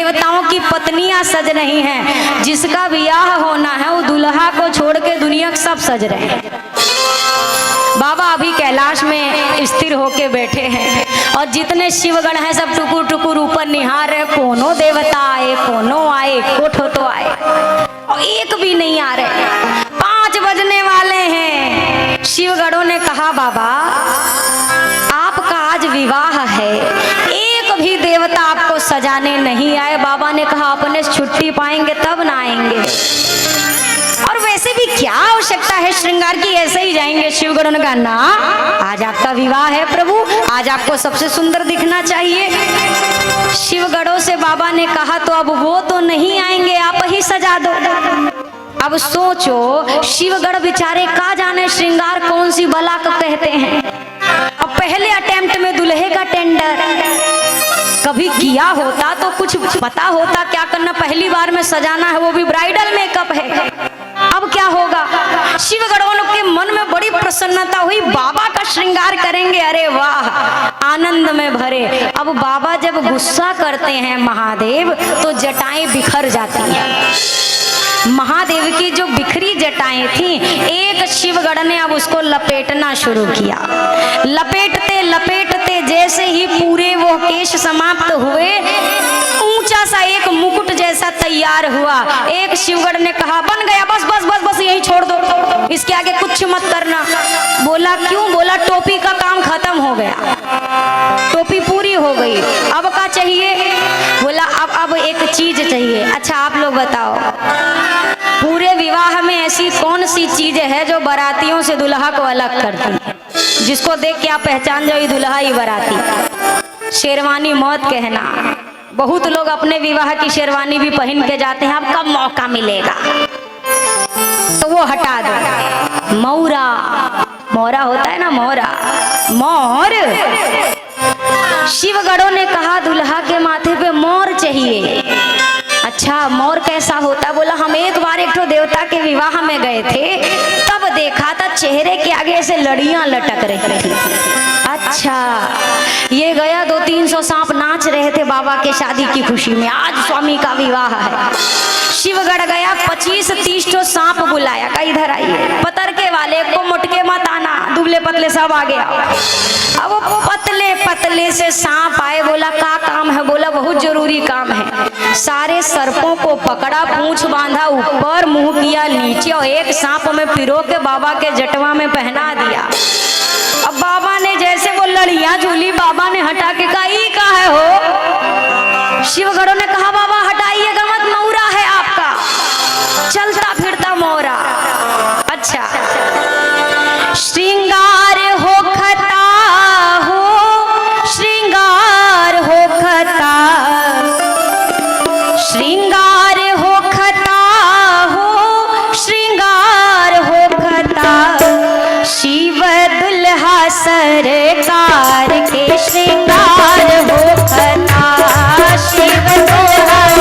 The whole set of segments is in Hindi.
देवताओं की पत्नियां सज रही हैं, जिसका ब्याह होना है वो दुल्हा को छोड़ के दुनिया सब सज रहे हैं। बाबा अभी कैलाश में स्थिर होके बैठे हैं और जितने शिवगण हैं सब टुकुर टुकुर ऊपर निहार रहे, कोनो देवता आए, कोनो आए, कोठो तो आए और एक भी नहीं आ रहे। 5 बजने वाले हैं। शिवगणों ने कहा बाबा आपका आज विवाह है, एक भी देवता आपको सजाने नहीं आए। बाबा ने कहा अपने छुट्टी पाएंगे तब ना आएंगे, और वैसे भी क्या आवश्यकता है श्रृंगार की, ऐसे ही जाएंगे। शिवगणों ने कहा ना, आज आपका विवाह है प्रभु, आज आपको सबसे सुंदर दिखना चाहिए। शिवगणों से बाबा ने कहा तो अब वो तो नहीं आएंगे, आप ही सजा दो। अब सोचो शिवगण बेचारे का जाने श्रृंगार कौन सी बला को कहते हैं। अब पहले अटेम्प्ट में दुल्हे का टेंडर, कभी किया होता तो कुछ पता होता क्या करना, पहली बार में सजाना है, वो भी ब्राइडल मेकअप है। अब क्या होगा? शिवगणों के मन में बड़ी प्रसन्नता हुई, बाबा का श्रृंगार करेंगे, अरे वाह, आनंद में भरे। अब बाबा जब गुस्सा करते हैं महादेव तो जटाएं बिखर जाती हैं। महादेव की जो बिखरी जटाएं थी, एक शिवगण ने अब उसको लपेटना शुरू किया। लपेटते लपेटते जैसे ही पूरे वो केश समाप्त हुए, ऊंचा सा एक मुकुट जैसा तैयार हुआ। एक शिवगण ने कहा बन गया, बस बस बस बस यही छोड़ दो, इसके आगे कुछ मत करना। बोला क्यों? बोला टोपी का काम खत्म हो गया, टोपी पूरी हो गई, अब क्या चाहिए? बोला अब एक चीज चाहिए। अच्छा आप लोग बताओ, पूरे विवाह में ऐसी कौन सी चीज है जो बारातियों से दुल्हा को अलग करती है, जिसको देख के आप पहचान जाओ ये दुल्हा ही बाराती? शेरवानी मौत कहना। बहुत लोग अपने विवाह की शेरवानी भी पहन के जाते हैं, अब कब मौका मिलेगा तो वो हटा दो। मौरा, मौरा होता है ना, मौरा, मोर। शिवगणों ने कहा दुल्हा के माथे पे मोर चाहिए। अच्छा मोर कैसा होता? बोला हम एक बार एक तो देवता के विवाह में गए थे, तब देखा था चेहरे के आगे ऐसे लड़ियां लटक रही थी। अच्छा ये गया 200-300 सांप नाच रहे थे बाबा के शादी की खुशी में, आज स्वामी का विवाह है। शिवगढ़ गया, 25-30 तो सांप बुलाया, का इधर आइए, पतरके वाले को मुटके मत आना, दुबले पतले सब आ गया। अब वो पतले पतले से सांप आए। बोला का काम है? बोला बहुत जरूरी काम है। सारे सर्पों को पकड़ा, पूंछ बांधा ऊपर, मुंह किया नीचे, और एक सांप में पिरो के बाबा के जटवा में पहना दिया। अब बाबा ने जैसे वो लड़ियां झूली, बाबा ने हटा के कहा ई का है हो? शिवगणों ने कहा बाबा हटाइएगा मत, मौरा है आपका, चलता फिरता मौरा। अच्छा श्रृंगार हो खता हो, श्रृंगार हो खता, श्रृंगार हो खता हो, श्रृंगार हो खता, शिव दुल्हा सरकार के श्रृंगार हो खता, शिव दुल्हा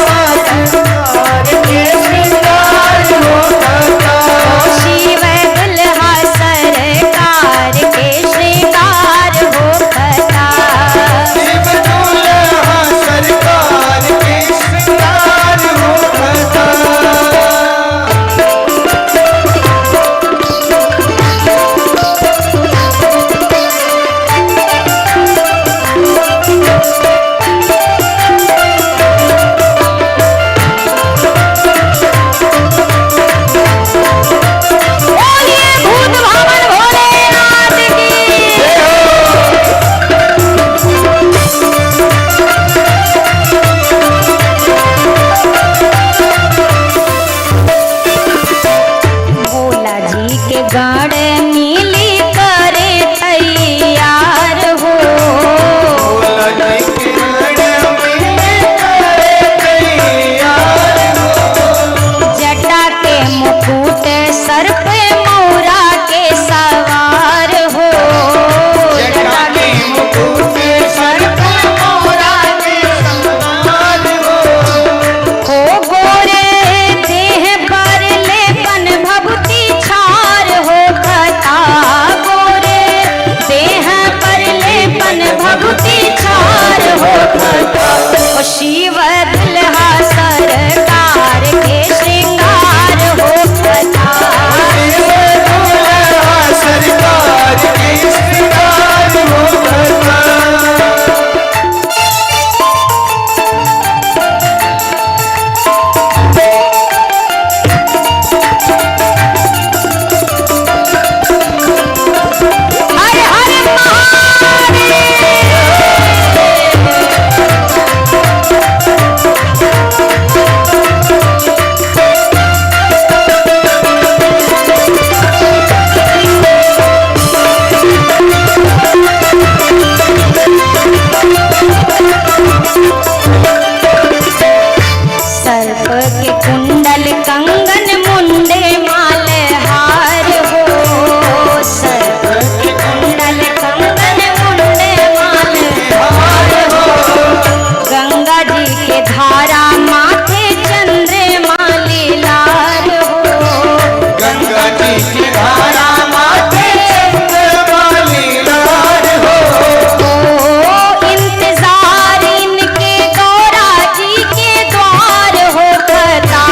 के कुंडल कंगन मुंडे माल हार हो, सर्प के कुंडल कंगन मुंडे माल हार हो, गंगा जी के धारा माथे चंद्रमा लीलार हो, गंगा जी की धारा माथे चंद्रमा लीलार हो। ओ इंतजार इनके गौरा जी के द्वार हो कथा,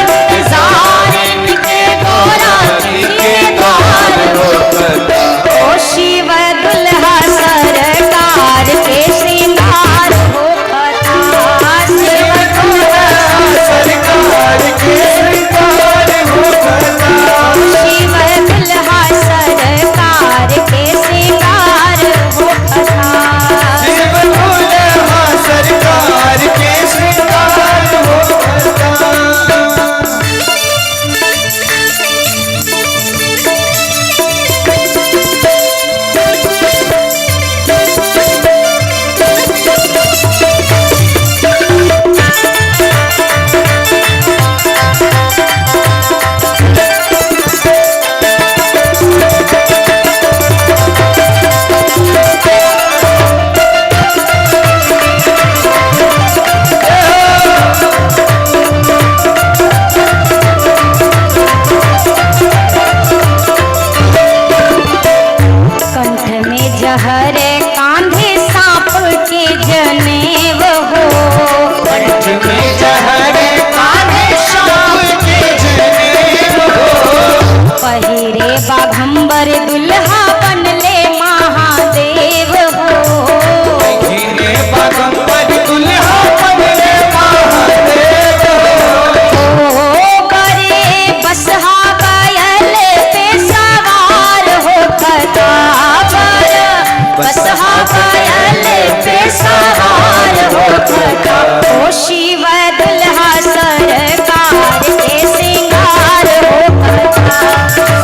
इंतजार इनके गौरा जी के द्वार हो कथा। ओ शिव दुल्हा सरकार के श्रृंगार हो कथा, शिव दुल्हा सरकार के श्रृंगार हो कथा। शिव दुल्हा सरकार के श्रृंगार हो कथा। शिव दुल्हा सरकार के श्रृंगार हो कथा। कंठ में जहर कांधे सांप के जनेव हो, कंठ में जहर कान्हे सांप के जनेऊ हो। पहिरे बाघंबर दुल्हा बनले महादेव हो, हीरे बागंबर दुल्हा बनले महादेव हो। ओ करे बसहा बैल पे सवार हो कथा, बसहा बैल पे सवार हो कथा। ओ शिव दुल्हा सरकार के श्रृंगार हो कथा,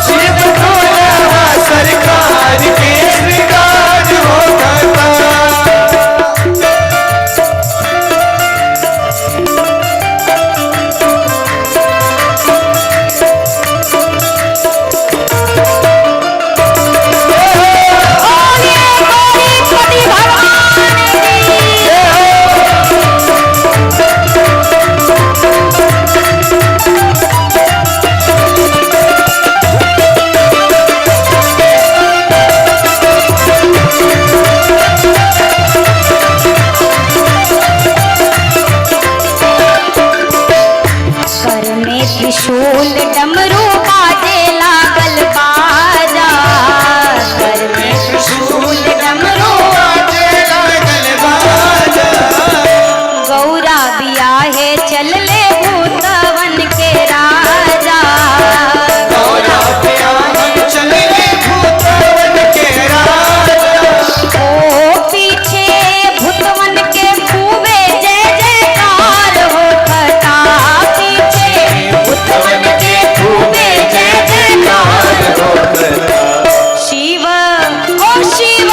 शिव दुल्हा सरकार के श्रृंगार हो कथा। बोलिए गौरीपति भगवान की। कर में त्रिशूल डमरू बाजे लागल बाजा, कर में त्रिशूल डमरू बाजे लागल बाजा। गौरा बियाहे चलले भूतवन के राजा, गौरा बियाहन चले भूतवन के राजा। ओ पीछे भूतवन के खूबे जय जयकार हो कथा, पीछे भूतवन के खूबे जय जयकार हो कथा। शिव ओ शिव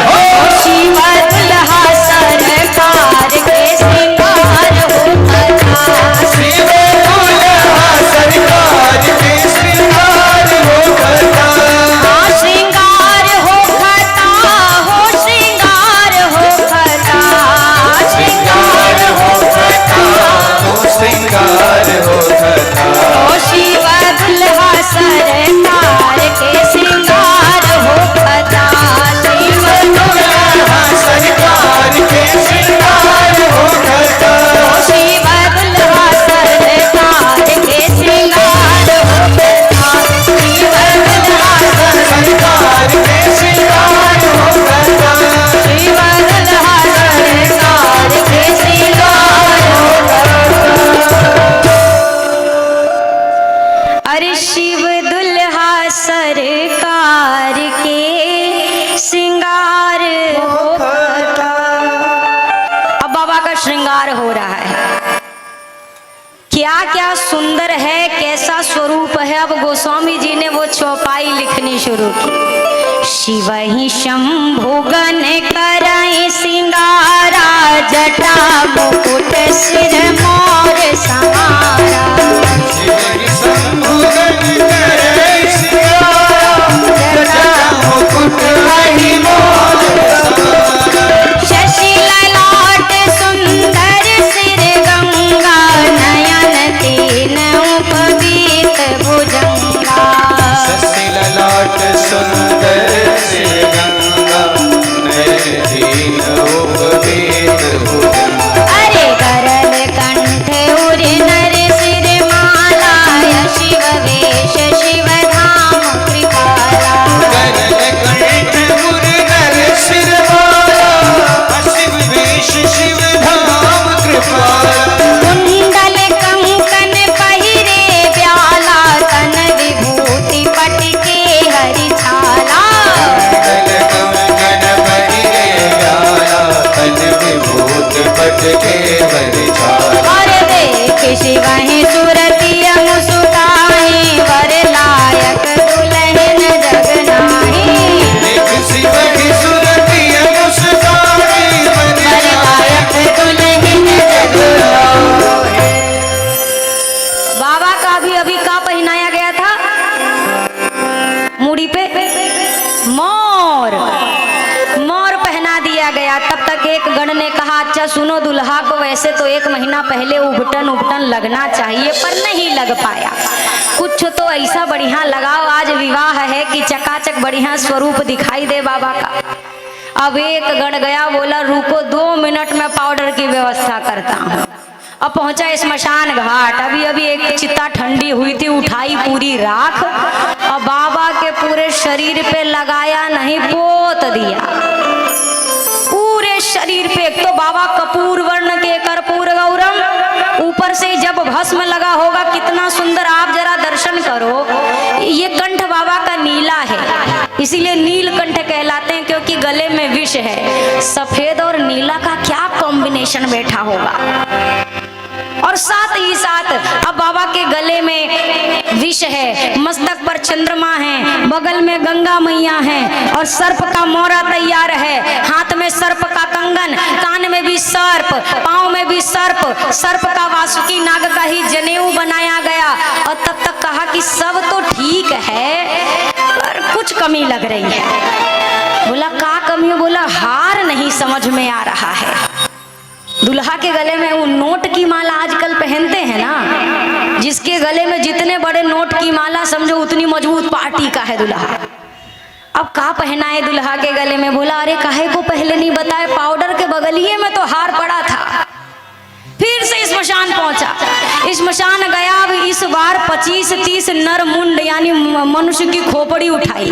ओ शिव दुल्हा सरकार के श्रृंगार हो कथा, शिव दुल्हा सरकार के श्रृंगार हो कथा। श्रृंगार हो कथा, हो श्रृंगार हो कथा, श्रृंगार हो कथा। हो श्रृंगार हो कथा। ओ शिव दुल्हा सरकार के श्रृंगार हो कथा, शिव दुल्हा सरकार के श्रृंगार हो कथा। शिव दुल्हा सरकार के श्रृंगार हो कथा, शिव दुल्हा सरकार के श्रृंगार हो कथा। शिव दुल्हा सरकार के श्रृंगार हो कथा। अरे शिव दुल्हा सरकार के श्रृंगार हो कथा। अब बाबा का श्रृंगार हो रहा है, क्या क्या सुंदर है, कैसा स्वरूप है। अब गोस्वामी जी ने वो चौपाई लिखनी शुरू की। शिव ही शंभु गण करई सिंगारा, जटा मुकुट सिर मोर सा पूछा, सुनो दुल्हा को वैसे तो 1 महीना पहले उबटन लगना चाहिए, पर नहीं लग पाया। कुछ तो ऐसा बढ़िया लगाओ, आज विवाह है कि चकाचक बढ़िया स्वरूप दिखाई दे बाबा का। अब एक गण गया, बोला रुको 2 मिनट में पाउडर की व्यवस्था करता हूँ। अब पहुंचा स्मशान घाट, अभी एक चिता ठंडी हुई थी, उठाई पूरी राख और बाबा के पूरे शरीर पे लगाया, नहीं पोत दिया पूरे शरीर पे। एक तो बाबा कपूर वर्ण के कर्पूर गौरम, ऊपर से जब भस्म लगा होगा कितना सुंदर, आप जरा दर्शन करो। ये कंठ बाबा का नीला है, इसीलिए नीलकंठ कहलाते हैं, क्योंकि गले में विष है। सफेद और नीला का क्या कॉम्बिनेशन बैठा होगा। और साथ ही साथ अब बाबा के गले में विष है, मस्तक पर चंद्रमा है, बगल में गंगा मैया है और सर्प का मोरा तैयार है, हाथ में सर्प का कंगन, कान में भी सर्प, पाँव में भी सर्प, सर्प का वासुकी नाग का ही जनेऊ बनाया गया। और तब तक कहा कि सब तो ठीक है पर कुछ कमी लग रही है। बोला क्या कमी है? बोला हार नहीं समझ में आ रहा है। दुल्हा के गले में वो नोट की माला आजकल पहनते हैं ना, जिसके गले में जितने बड़े नोट की माला समझो उतनी मजबूत पार्टी का है दुल्हा। अब का पहना है दुल्हा के गले में? बोला अरे काहे को पहले नहीं बताए, पाउडर के बगलिए में तो हार पड़ा था। फिर से स्मशान पहुंचा, स्मशान गया। अब इस बार 25-30 नर मुंड यानी मनुष्य की खोपड़ी उठाई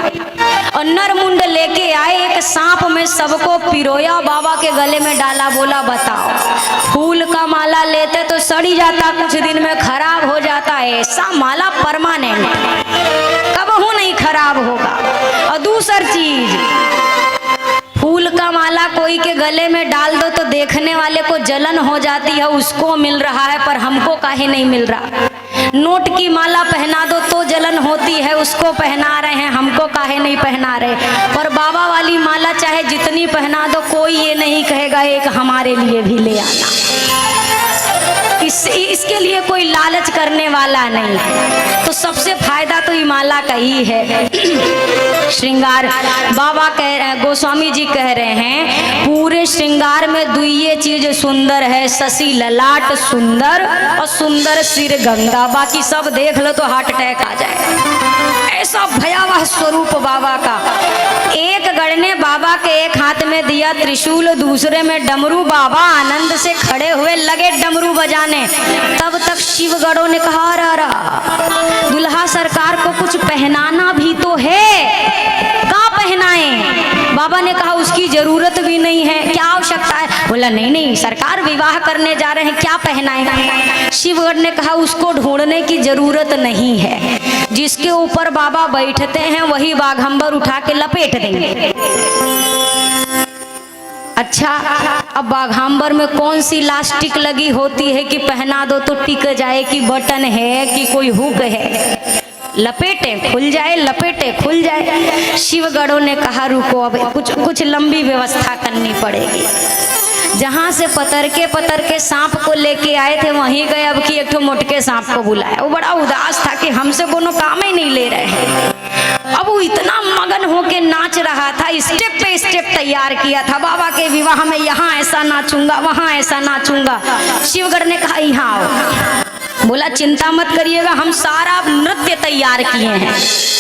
और नर मुंड लेके आए, एक सांप में सबको पिरोया, बाबा के गले में डाला। बोला बताओ, फूल का माला लेते तो सड़ी जाता, कुछ दिन में खराब हो जाता है, ऐसा माला परमानेंट कबहू नहीं खराब होगा। और दूसरी चीज, फूल का माला कोई के गले में डाल दो तो देखने वाले को जलन हो जाती है, उसको मिल रहा है पर हमको काहे नहीं मिल रहा। नोट की माला पहना दो तो जलन होती है, उसको पहना रहे हैं, हमको काहे नहीं पहना रहे। पर बाबा वाली माला चाहे जितनी पहना दो, कोई ये नहीं कहेगा एक हमारे लिए भी ले आना। इसके लिए कोई लालच करने वाला नहीं है। तो सबसे फायदा तो ये माला का ही है। श्रृंगार बाबा गोस्वामी जी कह रहे हैं, पूरे श्रृंगार में दुइये चीज सुंदर है, शशि ललाट सुंदर और सुंदर सिर गंगा। बाकी सब देख लो तो हार्ट अटैक आ जाए, ऐसा भयावह स्वरूप बाबा का। एक गण ने बाबा के एक हाथ में दिया त्रिशूल, दूसरे में डमरू। बाबा आनंद से खड़े हुए, लगे डमरू बजाने। तब तक शिवगणों ने कहा अरे दुल्हा सरकार को कुछ पहनाना भी तो है, कहाँ पहनाएं? बाबा ने कहा उसकी जरूरत भी नहीं है, क्या आवश्यकता है? बोला नहीं सरकार विवाह करने जा रहे हैं, क्या पहनाएं? शिवगण ने कहा उसको ढूंढने की जरूरत नहीं है, जिसके ऊपर बाबा बैठते हैं वही बाघंबर उठा के लपेट देंगे। अच्छा, अब बाघांबर में कौन सी लास्टिक लगी होती है कि पहना दो तो टिक जाए, कि बटन है कि कोई हुक है? लपेटे खुल जाए, लपेटे खुल जाए। शिवगणों ने कहा रुको, अब कुछ लंबी व्यवस्था करनी पड़ेगी। जहां से पतर के सांप को लेके आए थे वहीं गए, अब की एक मोटके सांप को बुलाया। वो बड़ा उदास था कि हमसे कोनो काम ही नहीं ले रहे हैं। अब वो इतना मगन होके नाच रहा था, स्टेप पे स्टेप तैयार किया था। बाबा के विवाह में यहाँ ऐसा नाचूंगा, वहां ऐसा नाचूंगा। शिवगण ने कहा यहाँ आओ। बोला चिंता मत करिएगा, हम सारा नृत्य तैयार किए हैं,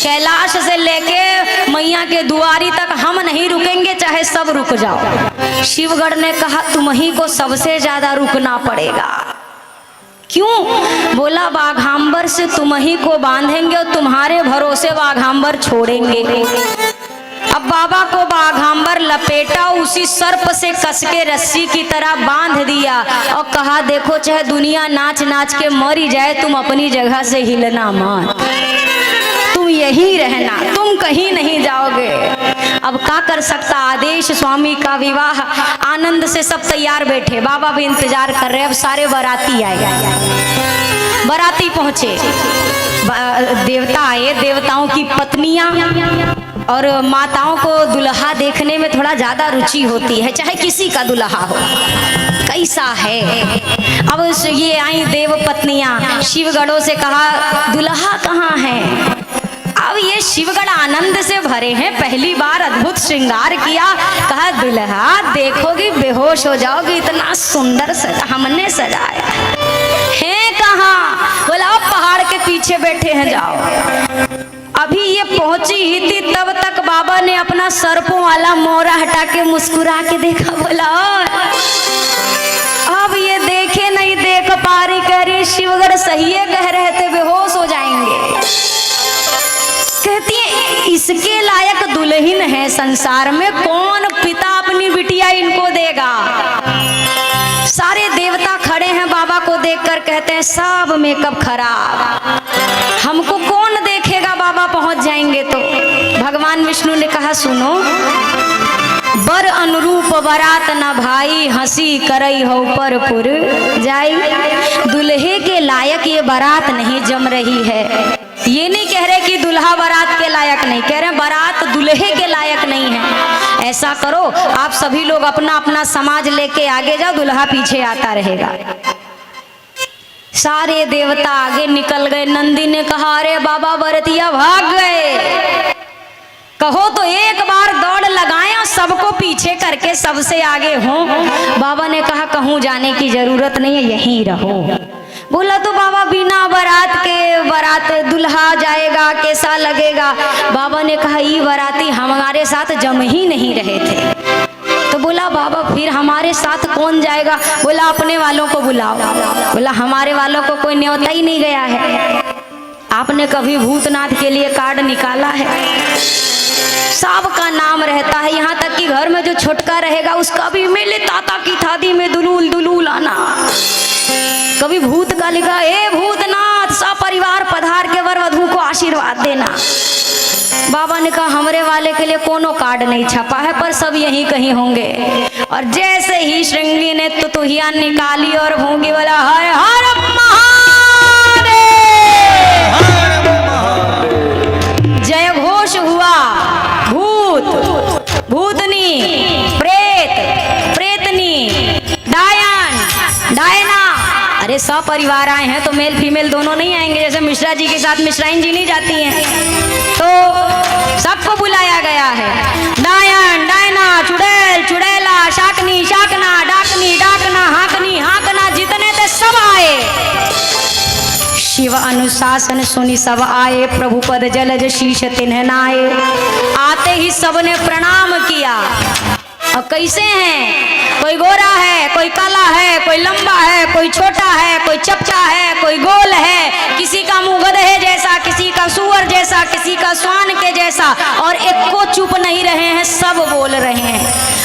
कैलाश से लेके मैया के दुआरी तक हम नहीं रुकेंगे, चाहे सब रुक जाओ। शिवगण ने कहा तुम्हीं को सबसे ज्यादा रुकना पड़ेगा। क्यों? बोला बाघांबर से तुम्हीं को बांधेंगे और तुम्हारे भरोसे बाघांबर छोड़ेंगे। अब बाबा को बाघांबर लपेटा, उसी सर्प से कस के रस्सी की तरह बांध दिया और कहा देखो चाहे दुनिया नाच नाच के मरी जाए, तुम अपनी जगह से हिलना मत, तुम यहीं रहना, तुम कहीं नहीं जाओगे। अब क्या कर सकता, आदेश स्वामी का विवाह। आनंद से सब तैयार बैठे, बाबा भी इंतजार कर रहे। अब सारे बाराती आए, बाराती पहुंचे, देवता आए, देवताओं की पत्नियां और माताओं को दुल्हा देखने में थोड़ा ज्यादा रुचि होती है, चाहे किसी का दुल्हा हो, कैसा है। अब ये आई देव पत्नियां, शिवगणों से कहा दुल्हा कहाँ है? अब ये शिवगढ़ आनंद से भरे हैं, पहली बार अद्भुत श्रृंगार किया। कहा दुल्हा देखोगी बेहोश हो जाओगी, इतना सुंदर सजा हमने सजाया है। कहाँ? बोला अब पहाड़ के पीछे बैठे हैं, जाओ। अभी ये पहुंची ही थी तब तक बाबा ने अपना सर्पों वाला मोहरा हटा के मुस्कुरा के देखा। बोला अब ये देखे नहीं देख पा रही, कह रही शिवगढ़ सही है, कह रहे थे बेहोश हो जाएंगे। कहती है इसके लायक दुल्हन है संसार में, कौन पिता अपनी बिटिया इनको देगा। सारे देवता खड़े हैं बाबा को देखकर, कहते हैं सब मेकअप खराब, हमको कौन देखेगा, बाबा पहुंच जाएंगे तो। भगवान विष्णु ने कहा सुनो, बर अनुरूप बारात न भाई, हंसी करई हो पर पुर जाई। दुल्हे के लायक ये बारात नहीं जम रही है। ये नहीं कह रहे कि दुल्हा बारात के लायक नहीं, कह रहे बारात दुल्हे के लायक नहीं है। ऐसा करो आप सभी लोग अपना अपना समाज लेके आगे जाओ, दुल्हा पीछे आता रहेगा। सारे देवता आगे निकल गए। नंदी ने कहा अरे बाबा बरतिया भाग गए, कहो तो एक बार दौड़ लगाएं और सबको पीछे करके सबसे आगे हो। बाबा ने कहा कहूँ जाने की जरूरत नहीं है, यहीं रहो। बोला तो बाबा बिना बारात के बारात दुल्हा जाएगा कैसा लगेगा। बाबा ने कहा ये बाराती हमारे साथ जम ही नहीं रहे थे। तो बोला बाबा फिर हमारे साथ कौन जाएगा। बोला अपने वालों को बुलाओ। बोला हमारे वालों को कोई न्योता ही नहीं गया है, आपने कभी भूतनाथ के लिए कार्ड निकाला है। सबका नाम रहता है, यहाँ तक कि घर में जो छोटका रहेगा उसका भी मेरे ताता की थादी में दुलूल दुलूल आना। कभी भूत का लिखा हे भूतनाथ सब परिवार पधार के वर वधू को आशीर्वाद देना। बाबा ने कहा हमरे वाले के लिए कोनो कार्ड नहीं छपा है, पर सब यहीं कहीं होंगे। और जैसे ही श्रृंगी ने तुतुहिया निकाली और भूंगी बोला हर हर महादेव, जय घोष हुआ। भूत भूतनी प्रेत प्रेतनी डायन डायना, अरे सब परिवार आए हैं तो मेल फीमेल दोनों नहीं आएंगे। जैसे मिश्रा जी के साथ मिश्राइन जी नहीं जाती हैं, तो सबको बुलाया गया है। डायन डायना चुड़ैल चुड़ैला शाकनी शाकना डाकनी डाकना हाकनी हाकना, जितने थे सब आए। शिव अनुशासन सुनी सब आए, प्रभु पद जलज शीश तिन्ह नाए। आते ही सबने प्रणाम किया। और कैसे हैं, कोई गोरा है, कोई काला है, कोई लंबा है, कोई छोटा है, कोई चपटा है, कोई गोल है, किसी का मुंह गधे जैसा, किसी का सुअर जैसा, किसी का स्वान के जैसा, और एक को चुप नहीं रहे हैं, सब बोल रहे हैं।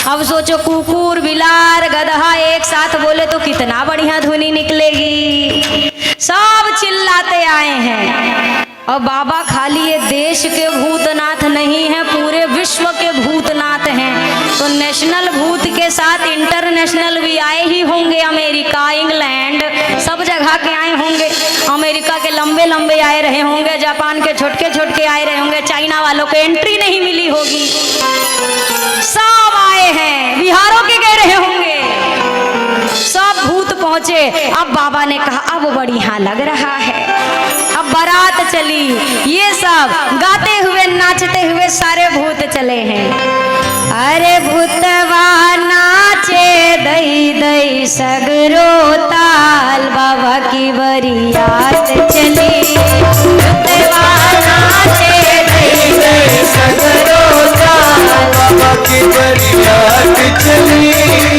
अब सोचो कुकुर बिलार गधा एक साथ बोले तो कितना बढ़िया धुनी निकलेगी। सब चिल्लाते आए हैं। और बाबा खाली ये देश के भूतनाथ नहीं है, पूरे विश्व के भूतनाथ हैं। तो नेशनल भूत के साथ इंटरनेशनल भी आए ही होंगे, अमेरिका इंग्लैंड सब जगह के आए होंगे। अमेरिका के लंबे लंबे आए रहे होंगे, जापान के छोटके छोटके आए रहे होंगे, चाइना वालों को एंट्री नहीं मिली होगी। सब आए हैं, बिहारों के गए रहे होंगे, सब भूत पहुंचे। अब बाबा ने कहा अब बढ़िया लग रहा है। अब बारात चली, ये सब गाते हुए नाचते हुए सारे भूत चले हैं। अरे भूतवा नाचे दई दई सगरो ताल, बाबा की बरियात चली। भूतवा नाचे दई दई सगरो ताल, बाबा की बरियात चली।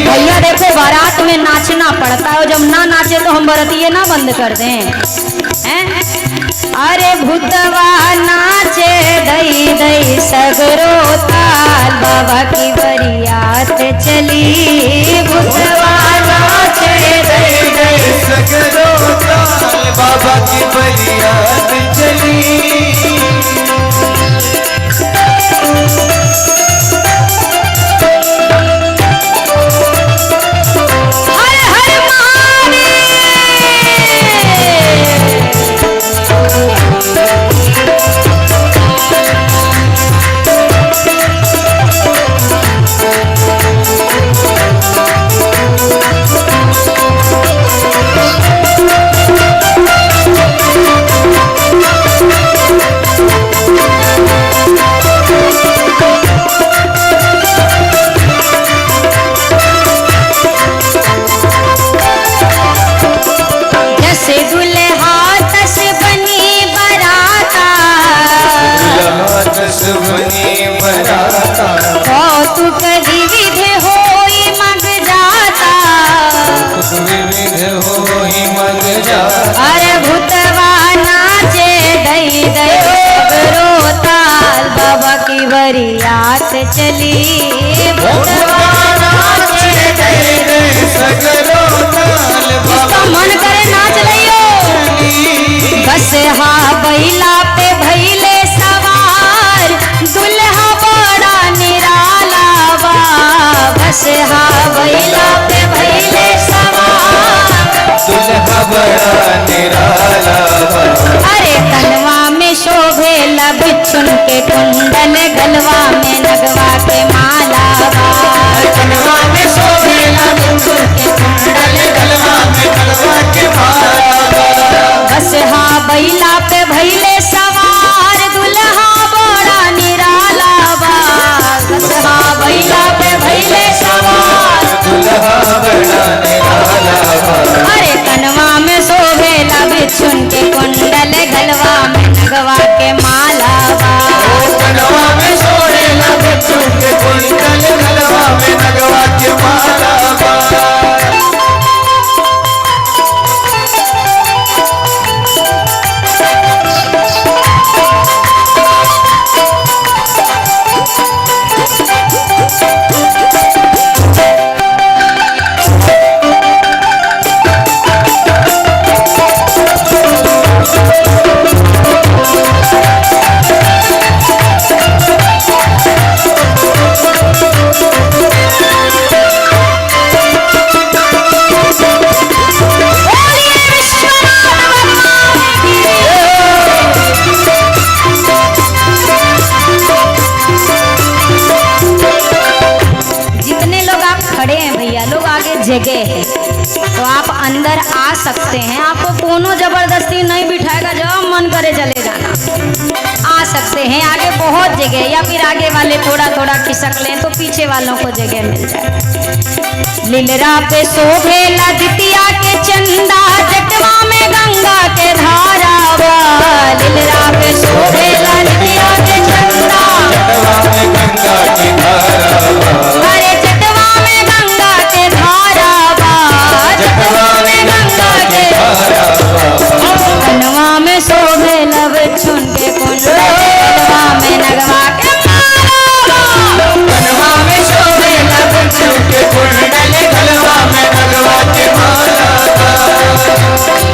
भैया देखो बारात में नाचना पड़ता है, जब ना नाचे तो हम बरतिये ना बंद कर दें हैं? अरे भूतवा नाचे दई दई सगरो ताल, बाबा की बरियात चली। भूतवा नाचे दई दई सगरो ताल, बाबा की बरियात चली। अरे भूतवा नाचे दई दई सगरो ताल बाबा की बरियात चली भूतवा नाचे दई दई सगरो ताल जिसका मन करे नाच लियो बस हा बैला पे भैले सवार दुल्हा बड़ा निराला बा बस हा बैला पे भैले सवार दुल्हा बड़ा निराला बा। अरे कलवा में शोभे बिच्छुन के कुंडल गलवा में नगवा के माला बा कलवा में शोभे बिच्छुन के कुंडल गलवा में नगवा के माला बा। बस हा बैला पे भैले सवार दुल्हा बड़ा निराला बा बस हा बैला पे भैले सवार दुल्हा बड़ा निराला बा। अरे कनवा में शोभेला बिच्छुन के कुंडल गलवा में नगवा के माला बा कलवा में शोभे बिच्छुन के कुंडल गलवा में नगवा के माला बा। जितने लोग आप खड़े हैं भैया लोग आगे जगह है तो आप अंदर आ सकते हैं। आपको कोनो जबरदस्ती नहीं बिठाएगा, जब मन करे चले जाना आ सकते हैं। आगे बहुत जगह या फिर आगे वाले थोड़ा थोड़ा खिसक लें तो पीछे वालों को जगह मिल जाए। लीलरा पे शोभेला द्वितीया के चंदा जटवा में गंगा के धारा बा लीलरा पे शोभेला द्वितीया के चंदा जटवा में गंगा की धारा बा। अरे जटवा में गंगा के धारा बा जटवा में गंगा के धारा बा। कनवा में शोभे लब छुन के कुंडल गलवा में नगवा के माला बा कनवा में शोभे बिच्छुन के कुंडल गलवा में नगवा के माला बा।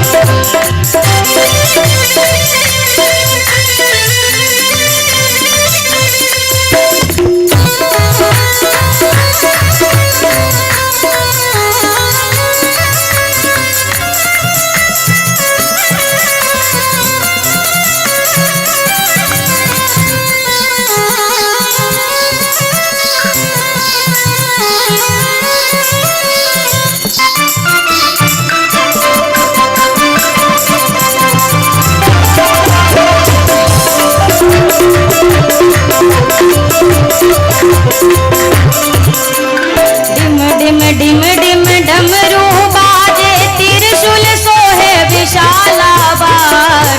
डिम डिम डिम डिम डमरू बाजे त्रिशूल सोहे विशाला बा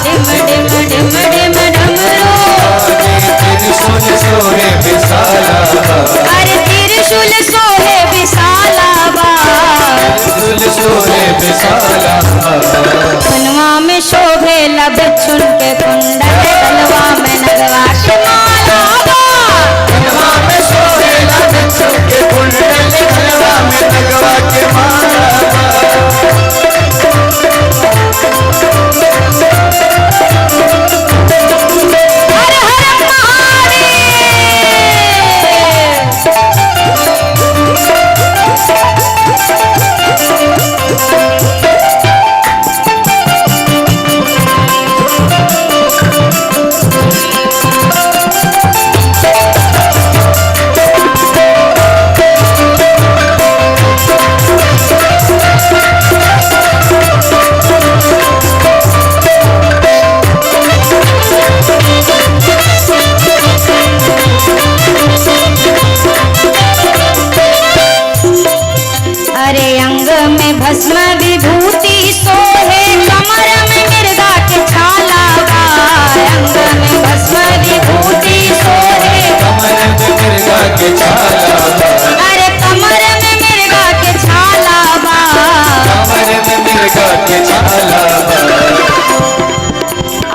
डिम डिम डिम डिम डमरू त्रिशूल सोहे विशाला बा। अरे त्रिशूल सोहे विशाला बा त्रिशूल सोहे विशाला बा। कनवा में शोभे लब छुन के कुंडल गलवा में नगवा के माला बा कनवा में शोभे बिच्छुन के कुंडल गलवा में नगवा के माला बा।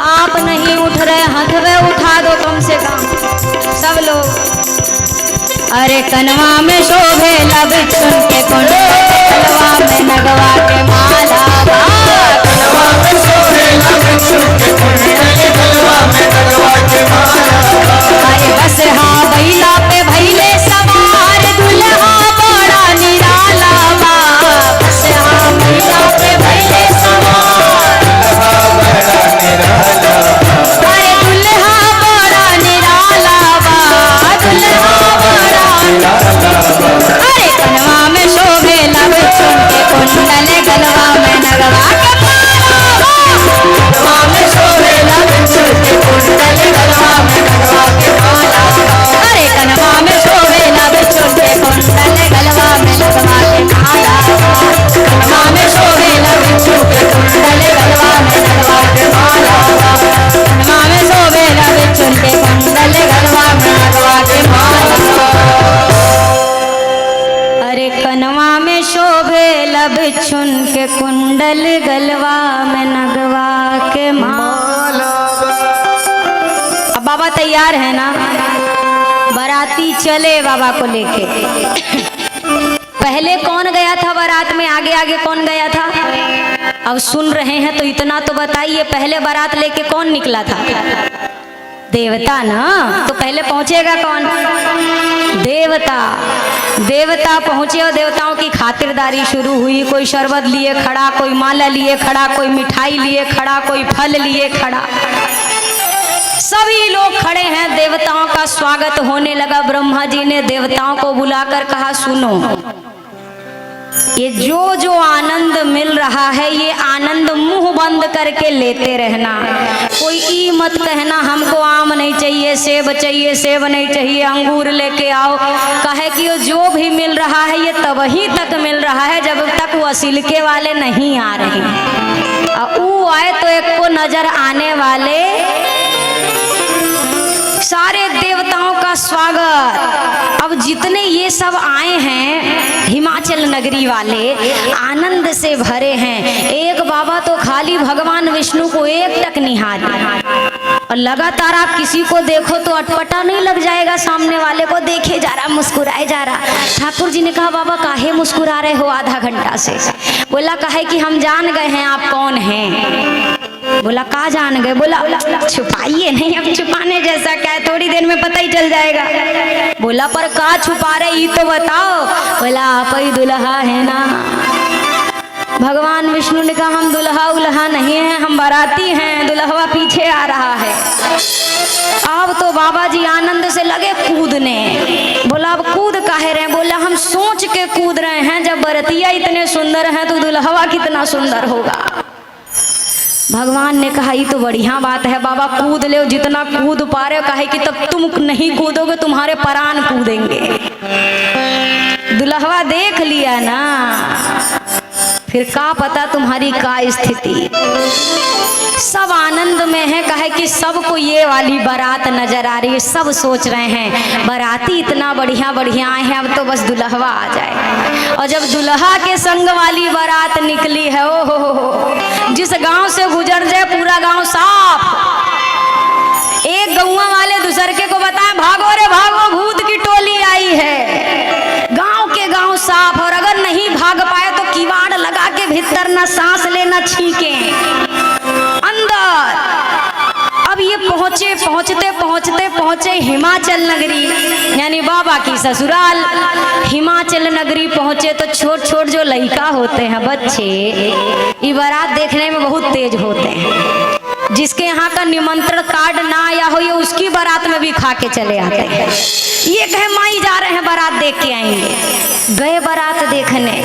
आप नहीं उठ रहे, हथवे उठा दो कम से कम सब लोग। अरे कनवा में शोभे लब चुन के कुंडलवा में नगवा के माला, कनवा में शोभे लब चुन के कुंडलवा में नगवा के माला। अरे बस हाँ बैला पे भैले सवार दुल्हा बड़ा निराला, बस हाँ बैला पे भैले सवार, अरे दुल्हा बड़ा निराला, दुल्हा बड़ा। अरे कनवा में शोभे लब चुन के कुंडल गलवा में नगवा के माला, कनवा में शोभे लब चुन के कुंडल गलवा में नगवा के माला। अरे कनवा में शोभे लब चुन के कुंडल गलवा में नगवा के माला, कनवा में शोभे लब चुन के कुंडल गलवा में नगवा के माला। कनवा में शोभे लब चुन के कुंडल गलवा में नगवा के माला। अरे कनवा में शोभे लब चुन के कुंडल गलवा में नगवा के माला। अब बाबा तैयार है ना, बाराती चले बाबा को लेके। पहले कौन गया था बारात में, आगे आगे कौन गया था? अब सुन रहे हैं तो इतना तो बताइए, पहले बारात लेके कौन निकला था? देवता ना। तो पहले पहुंचेगा कौन? देवता। देवता पहुंचे और देवताओं की खातिरदारी शुरू हुई। कोई शरबत लिए खड़ा, कोई माला लिए खड़ा, कोई मिठाई लिए खड़ा, कोई फल लिए खड़ा, सभी लोग खड़े हैं। देवताओं का स्वागत होने लगा। ब्रह्मा जी ने देवताओं को बुलाकर कहा, सुनो, ये जो जो आनंद मिल रहा है, ये आनंद मुंह बंद करके लेते रहना। कोई ई मत कहना हमको आम नहीं चाहिए, सेब चाहिए, सेब नहीं चाहिए, अंगूर लेके आओ। कहे कि जो भी मिल रहा है ये तब ही तक मिल रहा है जब तक वो सिलके वाले नहीं आ रहे हैं। और वो आए तो एक को नजर आने वाले सारे देवताओं का स्वागत। अब जितने ये सब आए हैं हिमाचल नगरी वाले, आनंद से भरे हैं। एक बाबा तो खाली भगवान विष्णु को एक टक निहार, और लगातार आप किसी को देखो तो अटपटा नहीं लग जाएगा, सामने वाले को देखे जा रहा, मुस्कुराए जा रहा। ठाकुर जी ने कहा, बाबा काहे मुस्कुरा रहे हो आधा घंटा से? बोला, काहे कि हम जान गए हैं आप कौन हैं। बोला, कहा जान गए? बोला, छुपाइए नहीं, अब छुपाने जैसा क्या है, थोड़ी देर में पता ही चल जाएगा। बोला, पर कहा छुपा रहे ये तो बताओ। बोला, आप ही दुल्हा है ना। भगवान विष्णु ने कहा, हम दुल्हा उल्हा नहीं हैं, हम बाराती हैं, दुल्हवा पीछे आ रहा है। अब तो बाबा जी आनंद से लगे कूदने। बोला, अब कूद काहे रहे? बोला, हम सोच के कूद रहे हैं, जब बरतिया इतने सुंदर हैं तो दुल्हवा कितना सुंदर होगा। भगवान ने कहा, ये तो बढ़िया बात है बाबा, कूद ले, जितना कूद पा रहे हो। कहे कि तब तुम नहीं कूदोगे, तुम्हारे प्राण कूदेंगे। दुल्हवा देख लिया ना, फिर का पता तुम्हारी का स्थिति। सब आनंद में है, कहे कि सबको ये वाली बारात नजर आ रही है। सब सोच रहे हैं बाराती इतना बढ़िया बढ़िया आए हैं, अब तो बस दुल्हवा आ जाए। और जब दुल्हा के संग वाली बारात निकली है, ओ हो, जिस गांव से गुजर जाए पूरा गांव साफ। एक गौवा वाले दूसरे को बताए, भागो रे भागो, भूत की टोली आई है। गांव के गांव साफ, और अगर नहीं भाग पाए तो किवाड़ लगा के भीतर न सांस ले न छींके अंदर। अब ये पहुंचे हिमाचल नगरी, यानी बाबा की ससुराल। हिमाचल नगरी पहुंचे तो छोट छोट जो लड़का होते हैं, बच्चे, ये बारात देखने में बहुत तेज होते हैं। जिसके यहाँ का निमंत्रण कार्ड ना आया हो, ये उसकी बारात में भी खा के चले आते हैं। ये कहे, माई जा रहे हैं बारात देख के आएंगे। गए बारात देखने,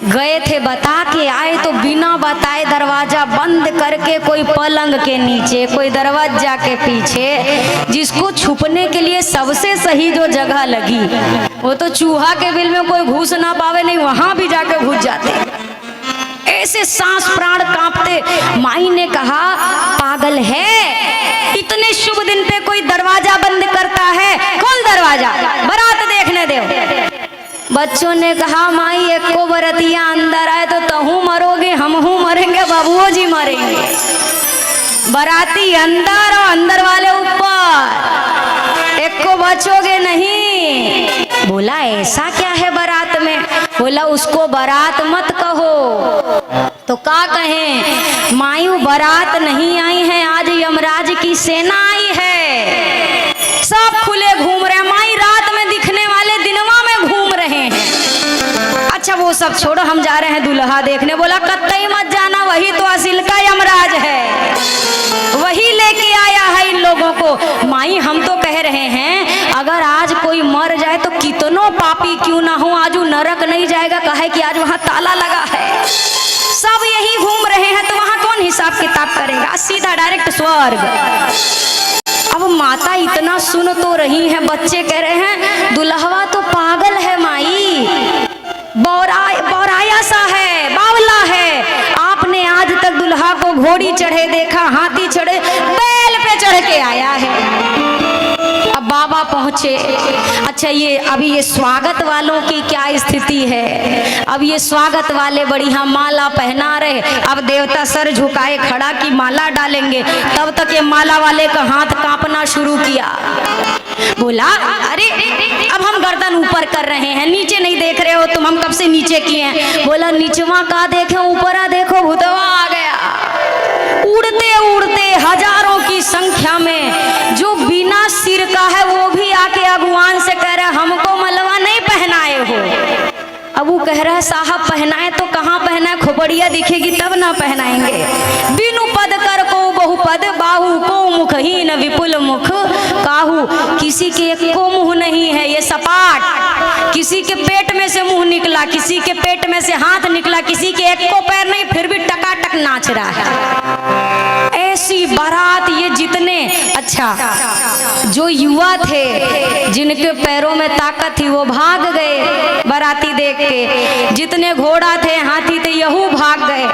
गए थे, बता के आए तो बिना बताए दरवाजा बंद करके, कोई पलंग के नीचे, कोई दरवाजा के पीछे। जिसको छुपने के लिए सबसे सही जो जगह लगी, वो तो चूहा के बिल में कोई घुस ना पावे, नहीं वहां भी जाके घुस जाते। ऐसे सांस प्राण कांपते। माई ने कहा, पागल है, इतने शुभ दिन पे कोई दरवाजा बंद करता है? कौन दरवाजा? बारात देखने दो। बच्चों ने कहा माई एक को बरतिया अंदर आए तो तहू मरोगे हमहू मरेंगे बबुओ जी मरेंगे। बराती अंदर और अंदर वाले ऊपर, एक को बचोगे नहीं। बोला ऐसा क्या है बारात में? बोला उसको बारात मत कहो। तो क्या कहें? मायू बारात नहीं आई है, आज यमराज की सेना आई है। सब खुले घूम रहे, माई रात में दिखने वाले दिनवा में घूम रहे हैं। अच्छा वो सब छोड़ो, हम जा रहे हैं दुल्हा देखने। बोला कतई मत जाना, वही तो असिल का यमराज है, वही लेके आया है इन लोगों को। माई हम तो कह रहे हैं अगर आज कोई मर जाए तो कितनों पापी क्यों ना हो, आज वो नरक नहीं जाएगा, कहे कि आज वहां ताला लगा है। सब यही घूम रहे हैं तो वहां कौन हिसाब किताब करेगा? सीधा डायरेक्ट स्वर्ग। अब माता इतना सुन तो रही है, बच्चे कह रहे हैं दुल्हवा तो पागल है माई, बौराया सा है, बावला है। आपने आज तक दुल्हा को घोड़ी चढ़े देखा, हाथी चढ़े, बैल पे चढ़ के आया है। अब बाबा पहुंचे। अच्छा ये अभी ये स्वागत वालों की क्या स्थिति है? अब ये स्वागत वाले बढ़िया माला पहना रहे। अब देवता सर झुकाए खड़ा की माला डालेंगे, तब तक ये माला वाले का हाथ कांपना शुरू किया। बोला अरे अब हम गर्दन ऊपर कर रहे हैं, नीचे नहीं देख रहे हो तुम, हम कब से नीचे किए हैं। बोला नीचवा का देखे, ऊपरा देखो, भूतवा आ गया। उड़ते उड़ते हजारों की संख्या में जो बिना सिर का है वो भी आके अगुवान से कह रहा है हमको मलवा नहीं पहनाए हो। अब वो कह रहा है साहब पहनाए तो कहाँ पहनाए, खोपड़िया दिखेगी तब ना पहनाएंगे। बिनु पद कर को बहुपद, बाहु को मुखहीन विपुल मुख काहू। किसी के एक को मुंह नहीं है, ये सपाट। किसी के पेट में से मुंह निकला, किसी के पेट में से हाथ निकला, किसी के एक को पैर नहीं, फिर भी टकाटक नाच रहा है। ऐसी बारात ये जितने अच्छा जो युवा थे जिनके पैरों में ताकत थी वो भाग गए बाराती देख के, जितने घोड़ा थे हाथी थे यहू भाग गए।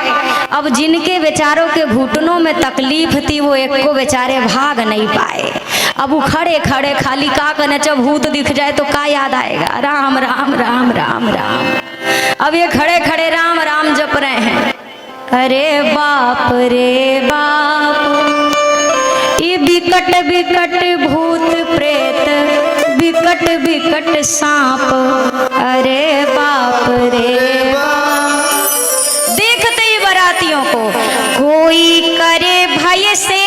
अब जिनके बेचारों के घुटनों में तकलीफ थी वो एक को बेचारे भाग नहीं पाए। अब वो खड़े खड़े खाली का करने, जब भूत दिख जाए तो का याद आएगा? राम राम राम राम राम। अब ये खड़े खड़े राम राम जप रहे हैं। अरे बाप रे बाप, ये बिकट बिकट भूत प्रेत, बिकट बिकट सांप। अरे बाप रे बाप। देखते ही बारातियों को कोई करे भय से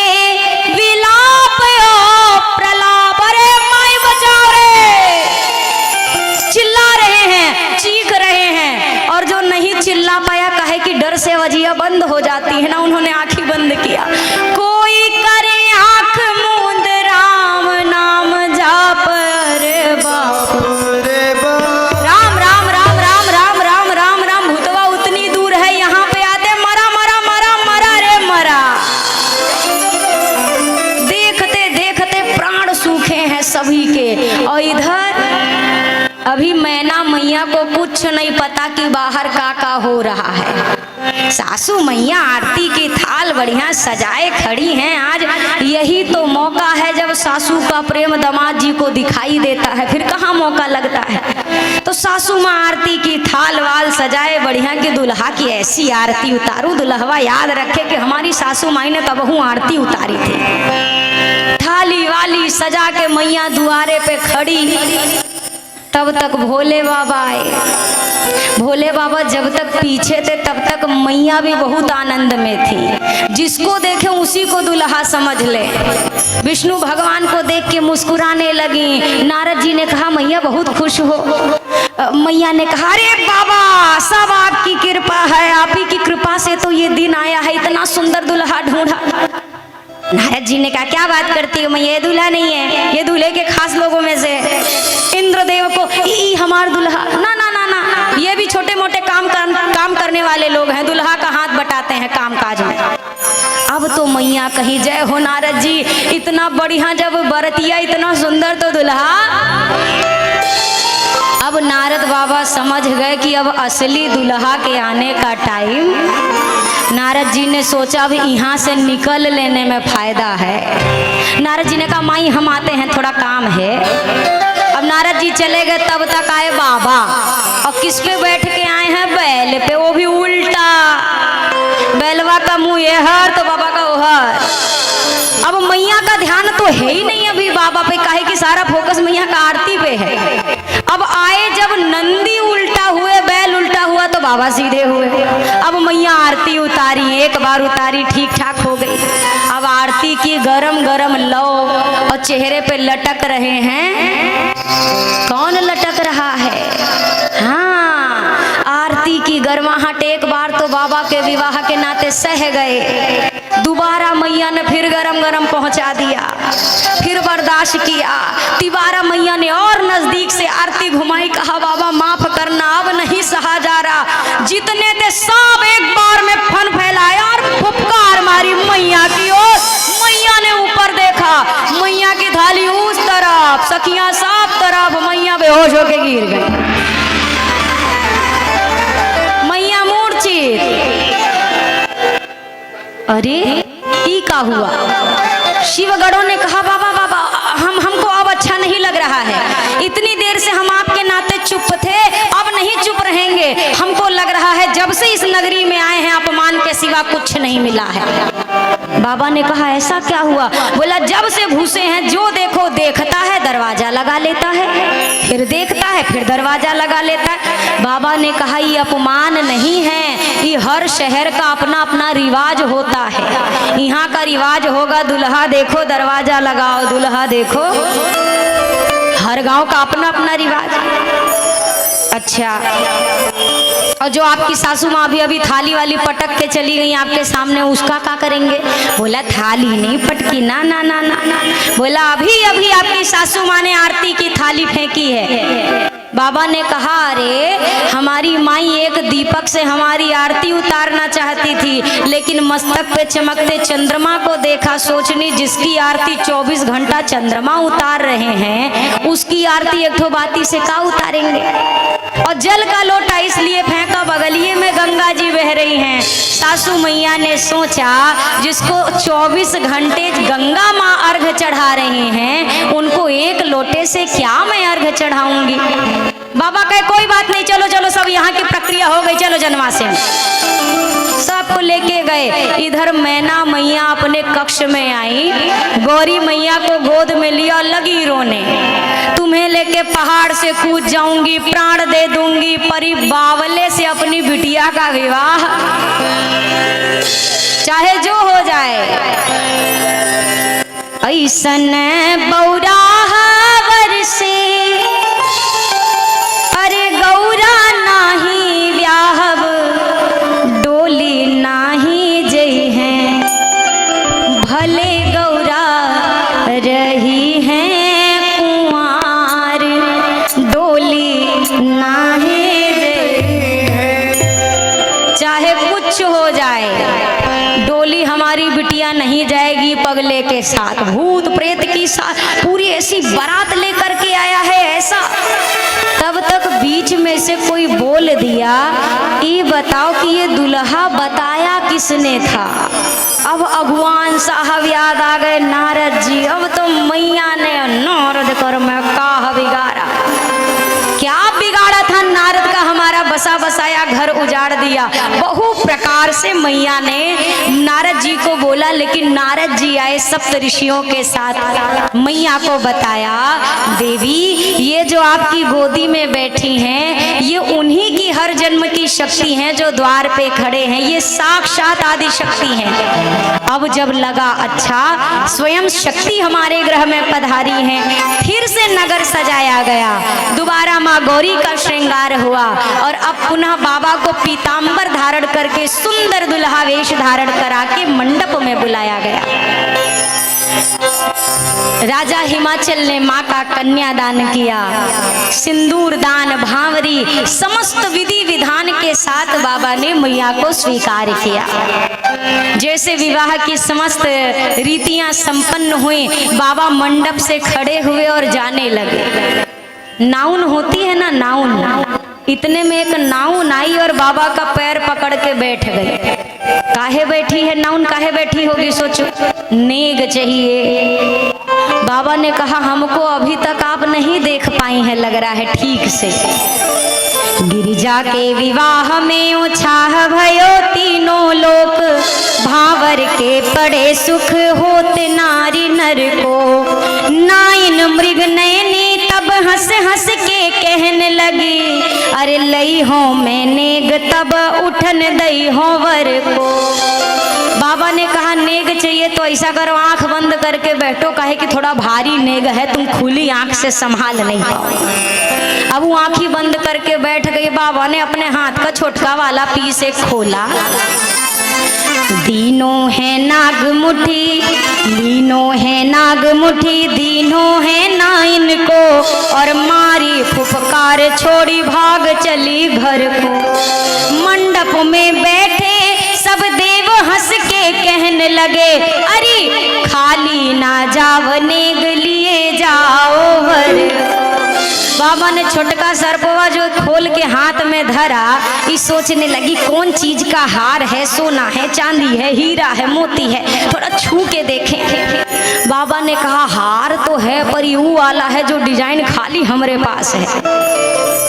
विलाप ओ प्रलाप। अरे माई बचाओ रे, चिल्ला रहे हैं, चीख रहे हैं। और जो नहीं चिल्ला पाया कहे कि डर से वजिया बंद हो जाती है ना, उन्होंने आंखें बंद किया। कोई करे आंख मूंद राम नाम जाप। रे बाप राम राम राम राम राम राम राम राम। भूतवा उतनी दूर है, यहाँ पे आते मरा मरा मरा मरा रे मरा। देखते देखते प्राण सूखे हैं सभी के। और इधर अभी मैना मैया को कुछ नहीं पता कि बाहर का हो रहा है। सासू मैया आरती की थाल बढ़िया सजाए खड़ी हैं। आज यही तो मौका है जब सासू का प्रेम दामाद जी को दिखाई देता है, फिर कहाँ मौका लगता है। तो सासू माँ आरती की थाल वाल सजाए बढ़िया कि दुल्हा की ऐसी आरती उतारू, दुल्हवा याद रखे कि हमारी सासू माई ने कबहू आरती उतारी थी। थाली वाली सजा के मैया दुआरे पे खड़ी। तब तक भोले बाबा आए। भोले बाबा जब तक पीछे थे तब तक मैया भी बहुत आनंद में थी। जिसको देखे उसी को दुल्हा समझ ले। विष्णु भगवान को देख के मुस्कुराने लगी। नारद जी ने कहा मैया बहुत खुश हो। मैया ने कहा अरे बाबा सब आपकी कृपा है, आप ही की कृपा से तो ये दिन आया है, इतना सुंदर दुल्हा ढूंढा। नारद जी ने कहा क्या बात करती हो मैया, ये दूल्हा नहीं है, ये दूल्हे के खास लोगों में से। इंद्रदेव को हमार दुल्हा ना ना ना ना, ये भी छोटे मोटे काम करने वाले लोग हैं, दुल्हा का हाथ बटाते हैं काम काज में। अब तो मैया कही जय हो नारद जी, इतना बढ़िया जब बरतिया इतना सुंदर तो दुल्हा। अब नारद बाबा समझ गए कि अब असली दुल्हा के आने का टाइम। नारद जी ने सोचा अब यहाँ से निकल लेने में फायदा है। नारद जी ने कहा माई हम आते हैं, थोड़ा काम है। अब नारद जी चले गए तब तक आए बाबा, और किस पे बैठ के आए हैं? बैल पे, वो भी उल्टा। बैलवा का मुंह ये हर तो बाबा का वो हर। अब मैया का ध्यान तो है ही नहीं अभी बाबा पे, काहे कि सारा फोकस मैया का आरती पे है। अब आए जब नंदी उल्टा हुए, बैल उल्टा हुआ तो बाबा सीधे हुए। अब मैया आरती उतारी, एक बार उतारी, ठीक ठाक हो गई। अब आरती की गरम गरम लो और चेहरे पे लटक रहे हैं। कौन लटक रहा है? हाँ, आरती की गर्माहट एक बार तो बाबा के विवाह के नाते सह गए, दोबारा मैया ने फिर गरम गरम पहुंचा दिया, फिर बर्दाश्त किया। तिबारा मैया ने और नजदीक से आरती घुमाई, कहा बाबा माफ करना, अब नहीं सहा जा रहा। जितने थे सब एक बार में फन फैलाया और फुफकार मारी मैया की ओर। मैया ने ऊपर देखा, मैया की थाली उस तरफ, सखियां सब तरफ, मैया बेहोश होके गिर गई। मैया मूर्छित। अरे ई का हुआ? शिवगढ़ों ने कहा बाबा बाबा हमको अब अच्छा नहीं लग रहा है, इतनी देर से हम आपके नाते चुप थे, अब नहीं चुप रहेंगे। हमको लग रहा है जब से इस नगरी में आए हैं अपमान के सिवा कुछ नहीं मिला है। बाबा ने कहा ऐसा क्या हुआ? बोला जब से घुसे हैं जो देखो देखता है, दरवाजा लगा लेता है, फिर देखता है, फिर दरवाजा लगा लेता है। बाबा ने कहा ये अपमान नहीं है, ये हर शहर का अपना अपना रिवाज होता है। यहाँ का रिवाज होगा दुल्हा देखो दरवाजा लगाओ, दुल्हा देखो। हर गांव का अपना अपना रिवाज। अच्छा, और जो आपकी सासू माँ भी अभी थाली वाली पटक के चली गई आपके सामने, उसका क्या करेंगे? बोला थाली नहीं पटकी, ना ना ना ना ना। बोला अभी अभी आपकी सासू माँ ने आरती की थाली फेंकी है। बाबा ने कहा अरे हमारी माई एक दीपक से हमारी आरती उतारना चाहती थी, लेकिन मस्तक पे चमकते चंद्रमा को देखा, सोचनी जिसकी आरती 24 घंटा चंद्रमा उतार रहे हैं उसकी आरती एक ठो बाती से का उतारेंगे। और जल का लोटा इसलिए फेंका, बगलिए में गंगा जी बह रही हैं। सासू मैया ने सोचा जिसको 24 घंटे गंगा माँ अर्घ चढ़ा रहे हैं, उनको एक लोटे से क्या मैं अर्घ चढ़ाऊंगी। बाबा कहे कोई बात नहीं, चलो चलो सब यहाँ की प्रक्रिया हो गई, चलो जनवासे। सबको लेके गए। इधर मैना मैया अपने कक्ष में आई, गौरी मैया को गोद में लिया, लगी रोने, तुम्हें लेके पहाड़ से कूद जाऊंगी, प्राण दे दूंगी, परी बावले से अपनी बिटिया का विवाह, चाहे जो हो जाए। ऐसन बौराहवर से अरे गौरा नाही व्याहब, डोली नाही जई हैं, भले गौरा रही हैं कुंवार, डोली नाही जई हैं। चाहे कुछ हो जाए, डोली हमारी बिटिया नहीं जाएगी पगले के साथ, भूत प्रेत की साथ पूरी ऐसी बारात लेकर के आया है ऐसा। तब तक बीच में से कोई बोल दिया, ये बताओ कि ये दुल्हा बताया किसने था। अब अगवान साहब याद आ गए, नारद जी। अब तो मैया ने नारद कर में का बिगाड़ा, क्या बिगाड़ा था नारद का, हमारा बसा बसाया घर उजाड़ दिया। बहु प्रकार से मैया ने नारद जी को बोला, लेकिन नारद जी आए सप्त ऋषियों के साथ, मैया को बताया देवी ये जो आपकी गोदी में बैठी हैं ये उन्हीं की हर जन्म की शक्ति हैं जो द्वार पे खड़े हैं, ये साक्षात आदि शक्ति हैं। अब जब लगा अच्छा स्वयं शक्ति हमारे ग्रह में पधारी हैं, फिर से नगर सजाया गया, दोबारा माँ गौरी का श्रृंगार हुआ और अब पुनः बाबा को पीतांबर धारण करके सुंदर दुल्हा वेश धारण करा के मंडप में बुलाया गया। राजा हिमाचल ने माँ का कन्यादान किया, सिंदूर दान, भांवरी, समस्त विधि विधान के साथ बाबा ने मैया को स्वीकार किया। जैसे विवाह की समस्त रीतियां संपन्न हुई, बाबा मंडप से खड़े हुए और जाने लगे। नाउन होती है ना, नाउन, इतने में एक नाउन आई और बाबा का पैर पकड़ के बैठ गई। काहे बैठी है नाउन, काहे बैठी होगी सोचो, नेग चाहिए। बाबा ने कहा हमको अभी तक आप नहीं देख पाई हैं, लग रहा है ठीक से। गिरिजा के विवाह में उछाह भयो तीनों लोक, भावर के पड़े सुख होत नारी नर को। नाइन मृग नयनी तब हंस हंस के कहने लगी, अरे लई हो मैं नेग तब उठन दई हो वर को। बाबा ने कहा नेग चाहिए तो ऐसा करो आंख बंद करके बैठो, काहे कि थोड़ा भारी नेग है, तुम खुली आंख से संभाल नहीं पाओ। अब वो आंखी बंद करके बैठ गई। बाबा ने अपने हाथ का छोटका वाला पीस एक खोला। दीनों है नाग मुठी, लीनों है नाग मुठी, दीनों है ना इनको, और मारी फुफकार छोड़ी भाग चली घर को। मंडप में बैठे सब देव हंस के कहने लगे, अरे खाली ना जाव नेग लिए जाओ वर। बाबा ने छोटका सर्पवा जो खोल के हाथ में धरा, इस सोचने लगी कौन चीज का हार है, सोना है, चांदी है, हीरा है, मोती है, थोड़ा छू के देखें। बाबा ने कहा हार तो है पर यूं वाला है जो डिजाइन खाली हमारे पास है,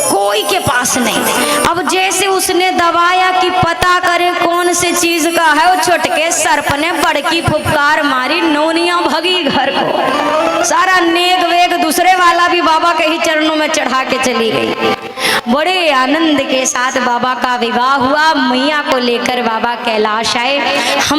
कोई के पास नहीं। अब जैसे उसने दबाया कि पता करे कौन से चीज का है, वो छोटके सर्प ने बड़की फुफकार मारी, नौनिया भगी घर को। सारा नेग वेग दूसरे वाला भी बाबा के ही चरणों में चढ़ा के चली गई। बड़े आनंद के साथ बाबा का विवाह हुआ। मैया को लेकर बाबा कैलाश आए।